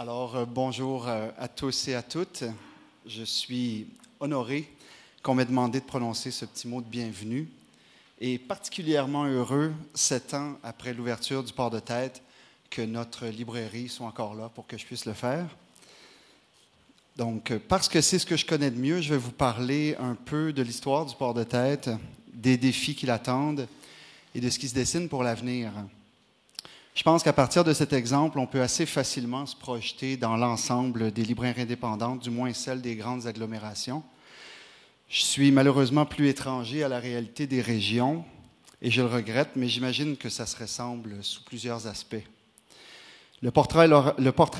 Bonjour à tous et à toutes. Je suis honoré qu'on m'ait demandé de prononcer ce petit mot de bienvenue et particulièrement heureux, 7 ans après l'ouverture du Port de Tête, que notre librairie soit encore là pour que je puisse le faire. Donc, parce que c'est ce que je connais de mieux, je vais vous parler un peu de l'histoire du Port de Tête, des défis qui l'attendent et de ce qui se dessine pour l'avenir. Je pense qu'à partir de cet exemple, on peut assez facilement se projeter dans l'ensemble des librairies indépendantes, du moins celles des grandes agglomérations. Je suis malheureusement plus étranger à la réalité des régions, et je le regrette, mais j'imagine que ça se ressemble sous plusieurs aspects. Le portrait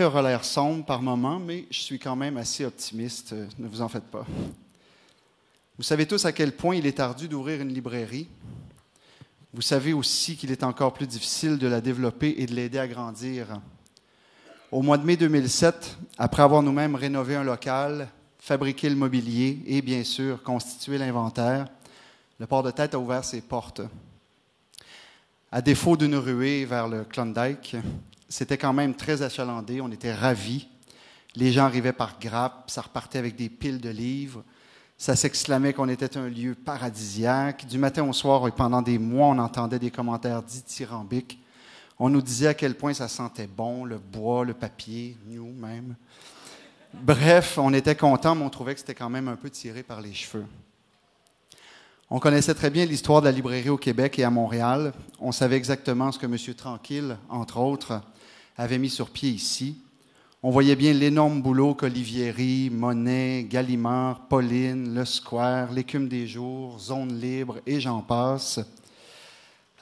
aura l'air sombre par moments, mais je suis quand même assez optimiste, ne vous en faites pas. Vous savez tous à quel point il est ardu d'ouvrir une librairie. Vous savez aussi qu'il est encore plus difficile de la développer et de l'aider à grandir. Au mois de mai 2007, après avoir nous-mêmes rénové un local, fabriqué le mobilier et, bien sûr, constitué l'inventaire, le Port de Tête a ouvert ses portes. À défaut d'une ruée vers le Klondike, c'était quand même très achalandé, on était ravis. Les gens arrivaient par grappes, ça repartait avec des piles de livres. Ça s'exclamait qu'on était un lieu paradisiaque. Du matin au soir et pendant des mois, on entendait des commentaires dithyrambiques. On nous disait à quel point ça sentait bon, le bois, le papier, nous même. Bref, on était contents, mais on trouvait que c'était quand même un peu tiré par les cheveux. On connaissait très bien l'histoire de la librairie au Québec et à Montréal. On savait exactement ce que M. Tranquille, entre autres, avait mis sur pied ici. On voyait bien l'énorme boulot qu'Olivieri, Monet, Gallimard, Pauline, Le Square, l'Écume des Jours, Zone Libre et j'en passe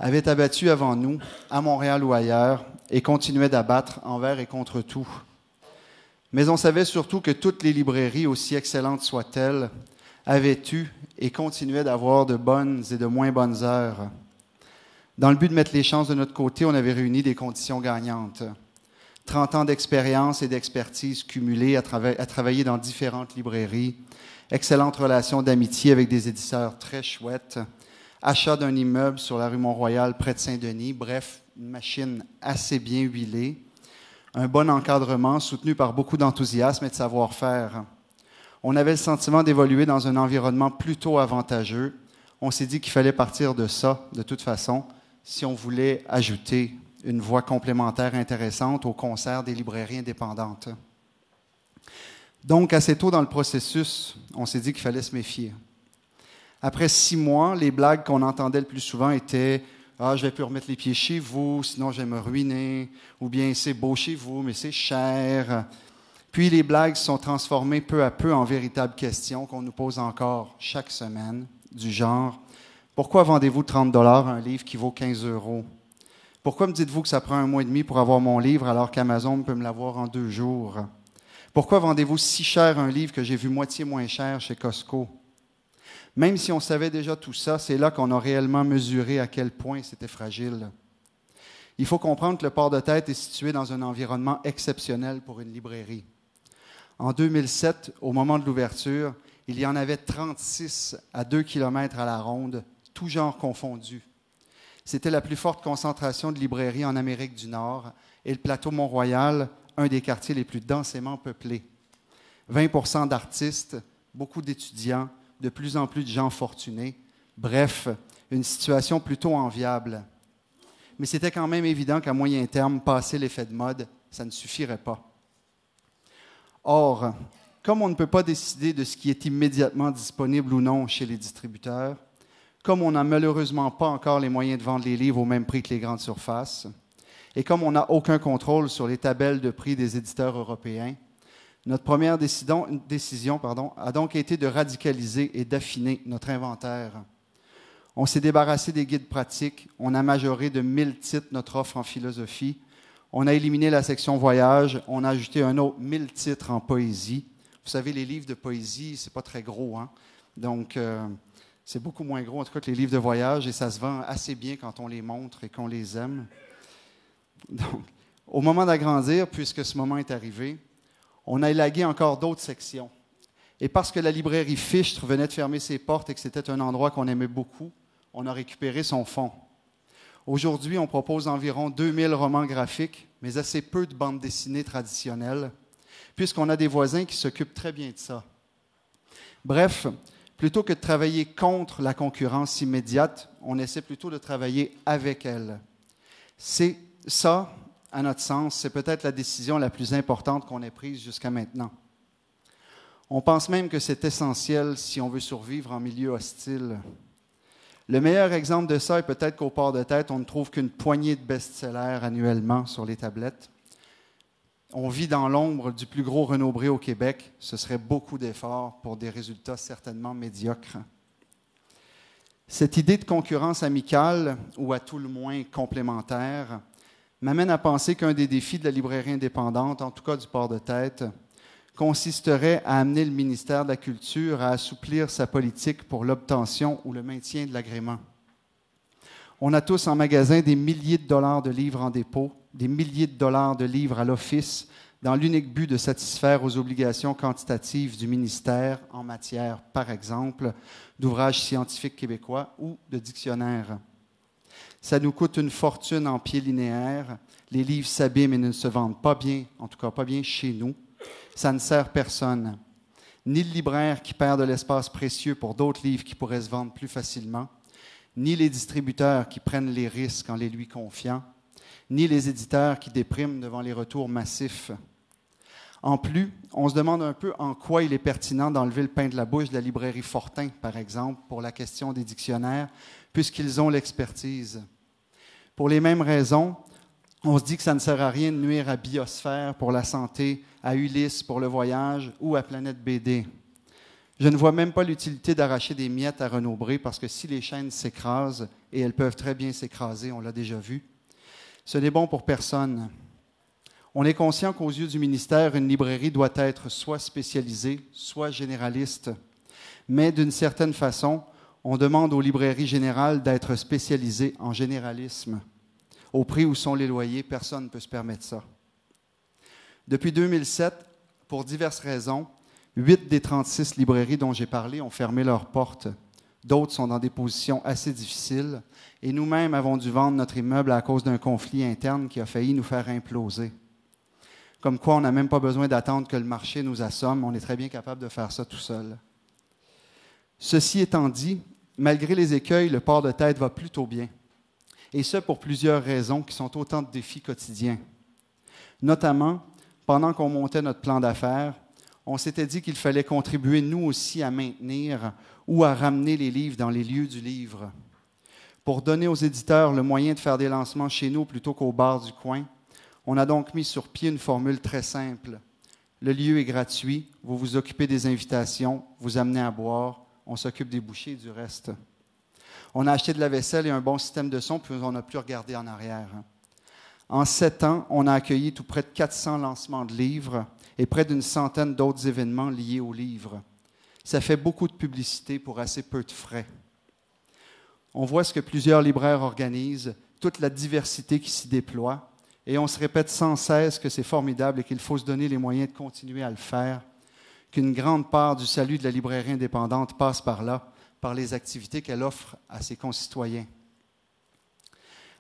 avaient abattu avant nous, à Montréal ou ailleurs, et continuaient d'abattre envers et contre tout. Mais on savait surtout que toutes les librairies, aussi excellentes soient-elles, avaient eu et continuaient d'avoir de bonnes et de moins bonnes heures. Dans le but de mettre les chances de notre côté, on avait réuni des conditions gagnantes. 30 ans d'expérience et d'expertise cumulées à travailler dans différentes librairies, excellentes relations d'amitié avec des éditeurs très chouettes, achat d'un immeuble sur la rue Mont-Royal près de Saint-Denis, bref, une machine assez bien huilée, un bon encadrement soutenu par beaucoup d'enthousiasme et de savoir-faire. On avait le sentiment d'évoluer dans un environnement plutôt avantageux. On s'est dit qu'il fallait partir de ça, de toute façon, si on voulait ajouter une voie complémentaire intéressante au concert des librairies indépendantes. Donc, assez tôt dans le processus, on s'est dit qu'il fallait se méfier. Après 6 mois, les blagues qu'on entendait le plus souvent étaient « Ah, je vais plus remettre les pieds chez vous, sinon je vais me ruiner » ou bien « C'est beau chez vous, mais c'est cher ». Puis les blagues se sont transformées peu à peu en véritables questions qu'on nous pose encore chaque semaine, du genre « Pourquoi vendez-vous 30 $ un livre qui vaut 15 €? Pourquoi me dites-vous que ça prend 1 mois et demi pour avoir mon livre alors qu'Amazon peut me l'avoir en 2 jours? Pourquoi vendez-vous si cher un livre que j'ai vu moitié moins cher chez Costco? » Même si on savait déjà tout ça, c'est là qu'on a réellement mesuré à quel point c'était fragile. Il faut comprendre que le Port de Tête est situé dans un environnement exceptionnel pour une librairie. En 2007, au moment de l'ouverture, il y en avait 36 à 2 km à la ronde, tous genres confondus. C'était la plus forte concentration de librairies en Amérique du Nord et le plateau Mont-Royal, un des quartiers les plus densément peuplés. 20 % d'artistes, beaucoup d'étudiants, de plus en plus de gens fortunés. Bref, une situation plutôt enviable. Mais c'était quand même évident qu'à moyen terme, passé l'effet de mode, ça ne suffirait pas. Or, comme on ne peut pas décider de ce qui est immédiatement disponible ou non chez les distributeurs, comme on n'a malheureusement pas encore les moyens de vendre les livres au même prix que les grandes surfaces, et comme on n'a aucun contrôle sur les tabelles de prix des éditeurs européens, notre première décision a donc été de radicaliser et d'affiner notre inventaire. On s'est débarrassé des guides pratiques, on a majoré de 1000 titres notre offre en philosophie, on a éliminé la section voyage, on a ajouté un autre 1000 titres en poésie. Vous savez, les livres de poésie, c'est pas très gros, hein? Donc, c'est beaucoup moins gros, en tout cas, que les livres de voyage, et ça se vend assez bien quand on les montre et qu'on les aime. Donc, au moment d'agrandir, puisque ce moment est arrivé, on a élagué encore d'autres sections. Et parce que la librairie Fichtre venait de fermer ses portes et que c'était un endroit qu'on aimait beaucoup, on a récupéré son fonds. Aujourd'hui, on propose environ 2000 romans graphiques, mais assez peu de bandes dessinées traditionnelles, puisqu'on a des voisins qui s'occupent très bien de ça. Bref, plutôt que de travailler contre la concurrence immédiate, on essaie plutôt de travailler avec elle. C'est ça, à notre sens, c'est peut-être la décision la plus importante qu'on ait prise jusqu'à maintenant. On pense même que c'est essentiel si on veut survivre en milieu hostile. Le meilleur exemple de ça est peut-être qu'au Port de Tête, on ne trouve qu'une poignée de best-sellers annuellement sur les tablettes. On vit dans l'ombre du plus gros Renaud-Bré au Québec. Ce serait beaucoup d'efforts pour des résultats certainement médiocres. Cette idée de concurrence amicale, ou à tout le moins complémentaire, m'amène à penser qu'un des défis de la librairie indépendante, en tout cas du Port de Tête, consisterait à amener le ministère de la Culture à assouplir sa politique pour l'obtention ou le maintien de l'agrément. On a tous en magasin des milliers de dollars de livres en dépôt, des milliers de dollars de livres à l'office, dans l'unique but de satisfaire aux obligations quantitatives du ministère en matière, par exemple, d'ouvrages scientifiques québécois ou de dictionnaires. Ça nous coûte une fortune en pieds linéaires. Les livres s'abîment et ne se vendent pas bien, en tout cas pas bien chez nous. Ça ne sert personne. Ni le libraire qui perd de l'espace précieux pour d'autres livres qui pourraient se vendre plus facilement, ni les distributeurs qui prennent les risques en les lui confiant, ni les éditeurs qui dépriment devant les retours massifs. En plus, on se demande un peu en quoi il est pertinent d'enlever le pain de la bouche de la librairie Fortin, par exemple, pour la question des dictionnaires, puisqu'ils ont l'expertise. Pour les mêmes raisons, on se dit que ça ne sert à rien de nuire à Biosphère pour la santé, à Ulysse pour le voyage ou à Planète BD. Je ne vois même pas l'utilité d'arracher des miettes à Renaud-Bré parce que si les chaînes s'écrasent, et elles peuvent très bien s'écraser, on l'a déjà vu, ce n'est bon pour personne. On est conscient qu'aux yeux du ministère, une librairie doit être soit spécialisée, soit généraliste. Mais d'une certaine façon, on demande aux librairies générales d'être spécialisées en généralisme. Au prix où sont les loyers, personne ne peut se permettre ça. Depuis 2007, pour diverses raisons, 8 des 36 librairies dont j'ai parlé ont fermé leurs portes. D'autres sont dans des positions assez difficiles. Et nous-mêmes avons dû vendre notre immeuble à cause d'un conflit interne qui a failli nous faire imploser. Comme quoi, on n'a même pas besoin d'attendre que le marché nous assomme. On est très bien capable de faire ça tout seul. Ceci étant dit, malgré les écueils, le Port de Tête va plutôt bien. Et ce, pour plusieurs raisons qui sont autant de défis quotidiens. Notamment, pendant qu'on montait notre plan d'affaires, on s'était dit qu'il fallait contribuer, nous aussi, à maintenir ou à ramener les livres dans les lieux du livre. Pour donner aux éditeurs le moyen de faire des lancements chez nous plutôt qu'au bar du coin, on a donc mis sur pied une formule très simple. Le lieu est gratuit, vous vous occupez des invitations, vous amenez à boire, on s'occupe des bouchées et du reste. On a acheté de la vaisselle et un bon système de son, puis on n'a plus regardé en arrière. En 7 ans, on a accueilli tout près de 400 lancements de livres et près d'une centaine d'autres événements liés aux livres. Ça fait beaucoup de publicité pour assez peu de frais. On voit ce que plusieurs libraires organisent, toute la diversité qui s'y déploie, et on se répète sans cesse que c'est formidable et qu'il faut se donner les moyens de continuer à le faire, qu'une grande part du salut de la librairie indépendante passe par là, par les activités qu'elle offre à ses concitoyens.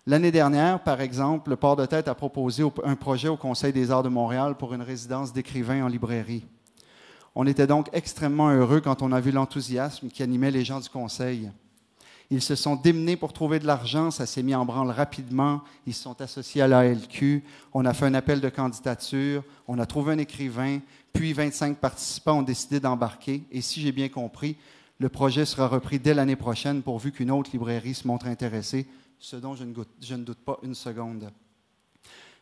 L'année dernière, par exemple, le Port de Tête a proposé un projet au Conseil des arts de Montréal pour une résidence d'écrivains en librairie. On était donc extrêmement heureux quand on a vu l'enthousiasme qui animait les gens du Conseil. Ils se sont démenés pour trouver de l'argent, ça s'est mis en branle rapidement, ils se sont associés à l'ALQ, on a fait un appel de candidature, on a trouvé un écrivain, puis 25 participants ont décidé d'embarquer, et si j'ai bien compris, le projet sera repris dès l'année prochaine pourvu qu'une autre librairie se montre intéressée, ce dont je ne doute pas une seconde.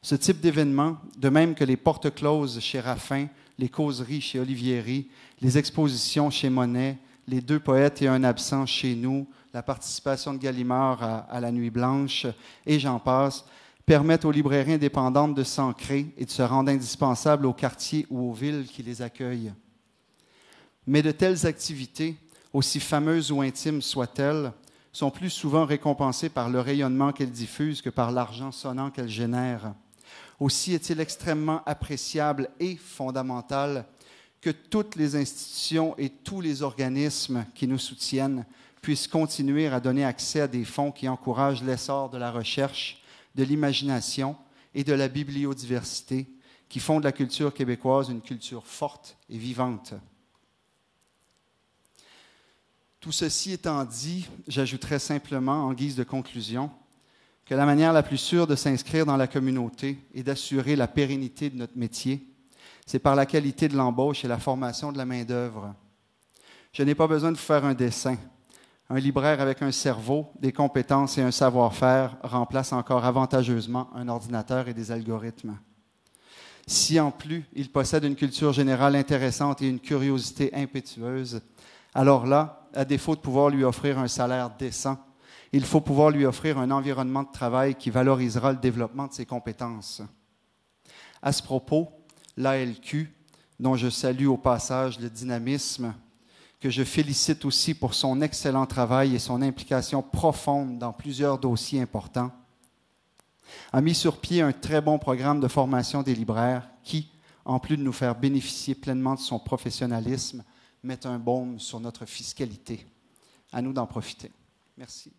Ce type d'événement, de même que les portes closes chez Raffin, les causeries chez Olivieri, les expositions chez Monet, les 2 poètes et un absent chez nous, la participation de Gallimard à la Nuit Blanche, et j'en passe, permettent aux librairies indépendantes de s'ancrer et de se rendre indispensables aux quartiers ou aux villes qui les accueillent. Mais de telles activités, aussi fameuses ou intimes soient-elles, sont plus souvent récompensées par le rayonnement qu'elles diffusent que par l'argent sonnant qu'elles génèrent. Aussi est-il extrêmement appréciable et fondamental que toutes les institutions et tous les organismes qui nous soutiennent puisse continuer à donner accès à des fonds qui encouragent l'essor de la recherche, de l'imagination et de la bibliodiversité, qui font de la culture québécoise une culture forte et vivante. Tout ceci étant dit, j'ajouterai simplement, en guise de conclusion, que la manière la plus sûre de s'inscrire dans la communauté et d'assurer la pérennité de notre métier, c'est par la qualité de l'embauche et la formation de la main-d'œuvre. Je n'ai pas besoin de vous faire un dessin. Un libraire avec un cerveau, des compétences et un savoir-faire remplace encore avantageusement un ordinateur et des algorithmes. Si en plus il possède une culture générale intéressante et une curiosité impétueuse, alors là, à défaut de pouvoir lui offrir un salaire décent, il faut pouvoir lui offrir un environnement de travail qui valorisera le développement de ses compétences. À ce propos, l'ALQ, dont je salue au passage le dynamisme, que je félicite aussi pour son excellent travail et son implication profonde dans plusieurs dossiers importants, a mis sur pied un très bon programme de formation des libraires qui, en plus de nous faire bénéficier pleinement de son professionnalisme, met un baume sur notre fiscalité. À nous d'en profiter. Merci.